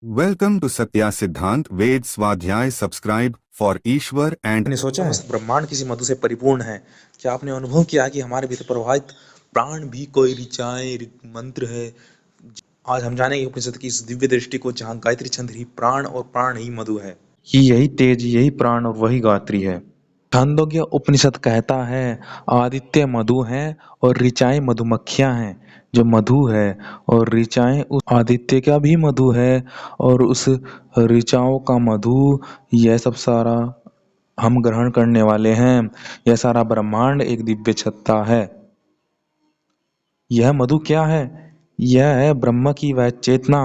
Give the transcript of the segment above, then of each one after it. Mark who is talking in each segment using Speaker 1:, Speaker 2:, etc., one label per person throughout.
Speaker 1: Welcome to Satya Siddhant Ved Swadhyay. Subscribe for Ishwar and
Speaker 2: आपने सोचा है समस्त ब्रह्मांड किसी मधु से परिपूर्ण है। क्या आपने अनुभव किया कि हमारे भीतर प्रवाहित प्राण भी कोई ऋचाएं मंत्र है। आज हम जानेंगे उपनिषद की इस दिव्य दृष्टि को जहाँ गायत्री छंद ही प्राण और प्राण ही मधु है। यही तेज, यही प्राण और वही गायत्री है। छांदोग्य उपनिषद कहता है आदित्य मधु है और ऋचाएं मधुमक्खियां हैं। जो मधु है और ऋचाएं उस आदित्य का भी मधु है और उस ऋचाओं का मधु, यह सब सारा हम ग्रहण करने वाले हैं। यह सारा ब्रह्मांड एक दिव्य छत्ता है। यह मधु क्या है? यह है ब्रह्म की वह चेतना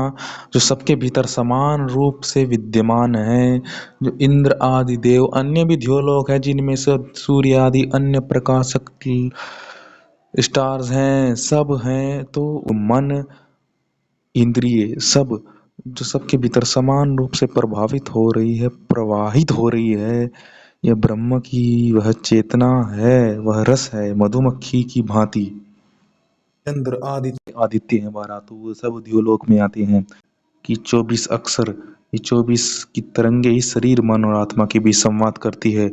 Speaker 2: जो सबके भीतर समान रूप से विद्यमान है। जो इंद्र आदि देव, अन्य भी द्योलोक है जिनमें सब सूर्य आदि अन्य प्रकाशक स्टार्स हैं, सब हैं। तो मन, इंद्रिय सब जो सबके भीतर समान रूप से प्रभावित हो रही है, प्रवाहित हो रही है, यह ब्रह्म की वह चेतना है, वह रस है मधुमक्खी की भांति। चंद्र आदित्य आदित्य है 12, तो वो सब द्योलोक में आते हैं कि 24 अक्षर, ये 24 की तरंगे इस शरीर मन और आत्मा के बीच संवाद करती है।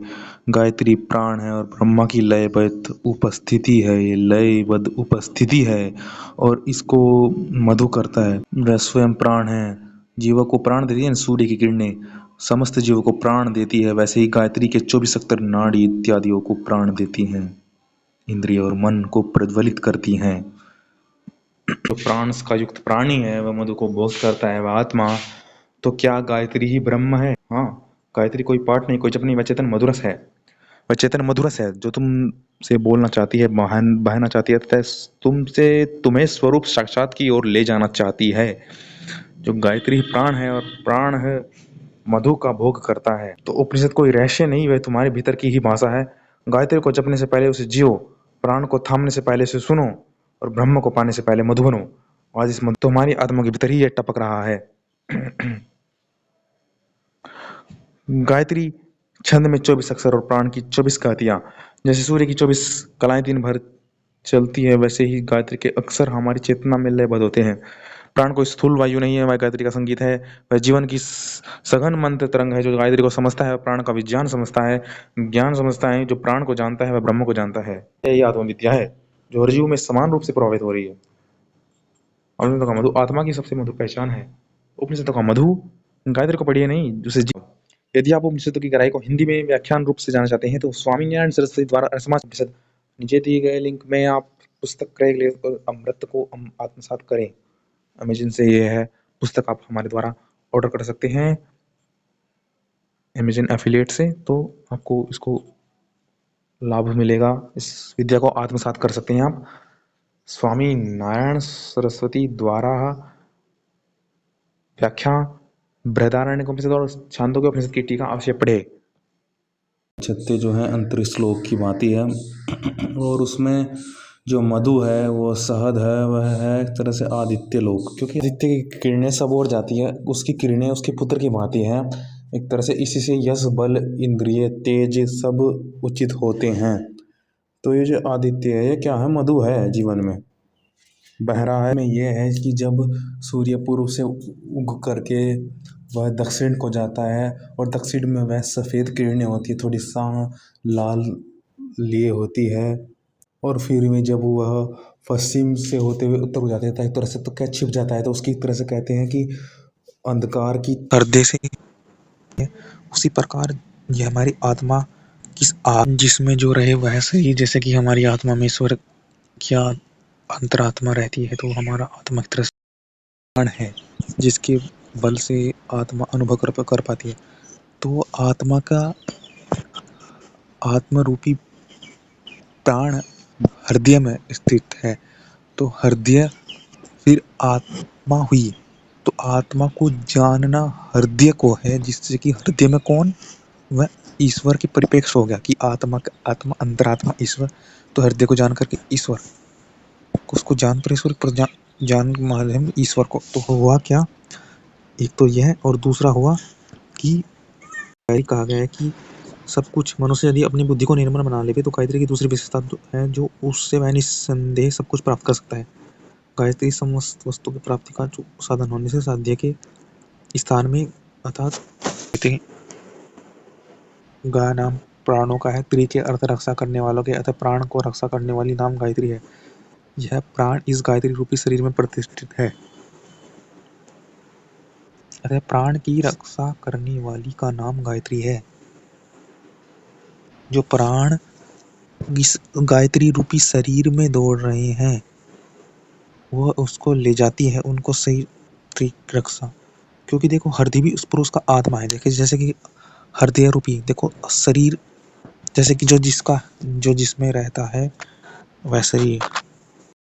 Speaker 2: गायत्री प्राण है और ब्रह्मा की लयबद्ध उपस्थिति है, ये लयबद्ध उपस्थिति है और इसको मधु करता है। वह स्वयं प्राण है, जीवों को प्राण देती है। सूर्य की किरणें समस्त जीवों को प्राण देती है, वैसे ही गायत्री के 24 अक्षर नाड़ी इत्यादियों को प्राण देती हैं, इंद्रिय और मन को प्रज्वलित करती हैं। जो प्राण का युक्त प्राणी है वह मधु को भोग करता है, वह आत्मा। तो क्या गायत्री ही ब्रह्म है? हाँ, गायत्री कोई पाठ नहीं, कोई जप नहीं, वह चेतन मधुरस है। वह चेतन मधुरस है जो तुम से बोलना चाहती है, बहना चाहती है तथा तुमसे तुम्हें स्वरूप साक्षात की ओर ले जाना चाहती है। जो गायत्री प्राण है और प्राण है मधु का भोग करता है। तो उपनिषद कोई रहस्य नहीं, वह तुम्हारे भीतर की ही भाषा है। गायत्री को जपने से पहले उसे जियो, प्राण को थामने से पहले उसे सुनो और ब्रह्म को पाने से पहले मधु बनो। आज इस मधु तुम्हारी आत्मा के भीतर ही ये टपक रहा है। गायत्री छंद में 24 अक्षर और प्राण की 24 कहतियां। जैसे सूर्य की 24 कलाएं दिन भर चलती है, वैसे ही गायत्री के अक्षर हमारी चेतना में लयबद्ध होते हैं। प्राण कोई स्थूल वायु नहीं है, वह गायत्री का संगीत है। वह जीवन की सघन मंत्र तरंग है जो गायत्री को समझता है, प्राण का विज्ञान समझता है, ज्ञान समझता है। जो प्राण को जानता है वह ब्रह्म को जानता है। यही आत्मविद्या है जो हर जीव में समान रूप से प्रभावित हो रही है। उपनिषदों का मधु आत्मा की सबसे मधुर पहचान है। उपनिषदों का मधु गायत्री को पढ़िए नहीं, जिसे यदि आप उपनिषदों की गहराई को हिंदी में व्याख्यान रूप से जानना चाहते हैं तो स्वामी नारायण सरस्वती द्वारा समाज उपनिषद, नीचे दिए गए लिंक में आप पुस्तक क्रय लेकर अमृत को आत्मसात करें। अमेजन से ये है पुस्तक, आप हमारे द्वारा ऑर्डर कर सकते हैं अमेजन एफिलिएट से, तो आपको इसको लाभ मिलेगा। इस विद्या को आत्मसात कर सकते हैं आप। स्वामी नारायण सरस्वती द्वारा व्याख्या बृहदारण्यक उपनिषद और छांदोग्य उपनिषद की टीका अवश्य पढ़े। छत्ते जो है अंतर श्लोक की भांति है और उसमें जो मधु है वो शहद है, वह है एक तरह से आदित्य लोक, क्योंकि आदित्य की किरणें सब ओर जाती है, उसकी किरणें उसके पुत्र की भांति हैं। एक तरह से इसी से यश बल इंद्रिय तेज सब उचित होते हैं। तो ये जो आदित्य है ये क्या है? मधु है जीवन में बह रहा है। में ये है कि जब सूर्य पूर्व से उग करके वह दक्षिण को जाता है और दक्षिण में वह सफ़ेद किरणें होती है, थोड़ी सा लाल लिए होती है, और फिर में जब वह पश्चिम से होते हुए उत्तर को जाता है, एक तरह से तो क्या छिप जाता है, तो उसकी तरह से कहते हैं कि अंधकार की पर्दे से। उसी प्रकार ये हमारी आत्मा किस जिसमें जो रहे वह सही। जैसे कि हमारी आत्मा में ईश्वर क्या अंतरात्मा रहती है, तो हमारा आत्मा एक तरह से प्राण है जिसके बल से आत्मा अनुभव कर पाती है। तो आत्मा का आत्म रूपी प्राण हृदय में स्थित है। तो हृदय फिर आत्मा हुई, तो आत्मा को जानना हृदय को है, जिससे कि हृदय में कौन? वह ईश्वर के परिपेक्ष हो गया कि आत्मा का आत्मा अंतरात्मा ईश्वर। तो हृदय को जान करके ईश्वर उसको जान पर ईश्वर पर जान मालूम ईश्वर को। तो हुआ क्या? एक तो यह, और दूसरा हुआ कि कहा गया है कि सब कुछ मनुष्य यदि अपनी बुद्धि को निर्मल बना ले तो गायत्री की दूसरी विशेषता है जो उससे वह निस्संदेह सब कुछ प्राप्त कर सकता है। गायत्री समस्त वस्तु की प्राप्ति का जो साधन होने से साध्य के स्थान में अर्थात कहते गा नाम प्राणों का है। त्रि के अर्थ रक्षा करने वालों के अतः प्राण को रक्षा करने वाली नाम गायत्री है। यह प्राण इस गायत्री रूपी शरीर में प्रतिष्ठित है। अतः प्राण की रक्षा करने वाली का नाम गायत्री है। जो प्राण इस गायत्री रूपी शरीर में दौड़ रहे हैं वह उसको ले जाती है, उनको सही रक्षा। क्योंकि देखो हृदय भी उस पुरुष का आत्मा है। देखिए जैसे कि हृदय रूपी देखो शरीर, जैसे कि जो जिसमें रहता है वह शरीर